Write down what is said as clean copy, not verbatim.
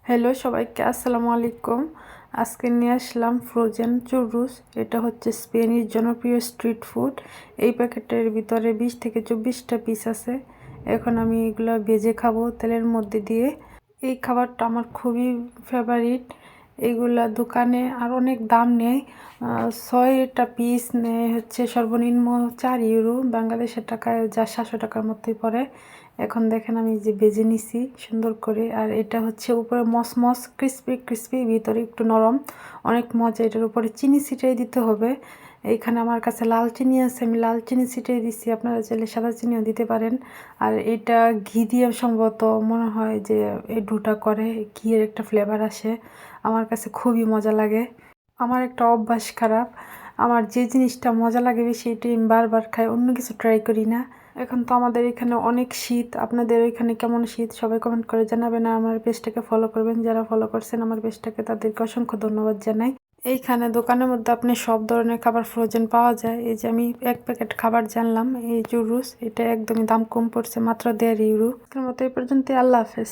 Hello সবাইকে আসসালামু আলাইকুম। আজকে নিয়ে আসলাম ফ্রোজেন চুরুস। এটা হচ্ছে স্পেনের জনপ্রিয় স্ট্রিট ফুড। এই প্যাকেটের ভিতরে 20 থেকে 24টা পিস আছে। এখন আমি এগুলো ভেজে খাবো তেলের মধ্যে দিয়ে। এই খাবারটা আমার খুবই ফেভারিট। এগুলা দোকানে আর অনেক দাম নেয়। 6টা পিস নেয় হচ্ছে সর্বনিম্ন 4 ইউরো, বাংলাদেশের টাকায় যা 700 টাকার মতোই পড়ে। এখন দেখেন আমি যে ভেজে নিছি সুন্দর করে, আর এটা হচ্ছে উপরে মসমস ক্রিস্পি ক্রিস্পি, ভিতরে একটু নরম, অনেক মজা। এটার উপরে চিনি ছিটিয়ে দিতে হবে। এইখানে আমার কাছে লাল চিনি আছে, আমি লাল চিনি ছিটিয়ে দিচ্ছি, আপনারা চাইলে সাদা চিনিও দিতে পারেন। আর এটা ঘি দিয়ে সম্ভবত মনে হয় যে এই ডোটা করে, ঘিয়ের একটা ফ্লেভার আসে। আমার কাছে খুবই মজা লাগে। আমার একটা অভ্যাস খারাপ, আমার যে জিনিসটা মজা লাগে বেশি এটাই আমি বারবার খাই, অন্য কিছু ট্রাই করি না। এখন তো আমাদের এখানে অনেক শীত, আপনাদের ওইখানে কেমন শীত সবাই কমেন্ট করে জানাবেন। আর আমার পেজটাকে ফলো করবেন, যারা ফলো করছেন আমার পেজটাকে তাদেরকে অসংখ্য ধন্যবাদ জানাই। এইখানে দোকানের মধ্যে আপনি সব ধরনের খাবার ফ্রোজেন পাওয়া যায়। এই যে আমি এক প্যাকেট খাবার জানলাম, এই চুরুস, এটা একদমই দাম কম পড়ছে, মাত্র 1.5 ইউরো। আজকের মতো এই পর্যন্ত, আল্লাহ হাফেজ।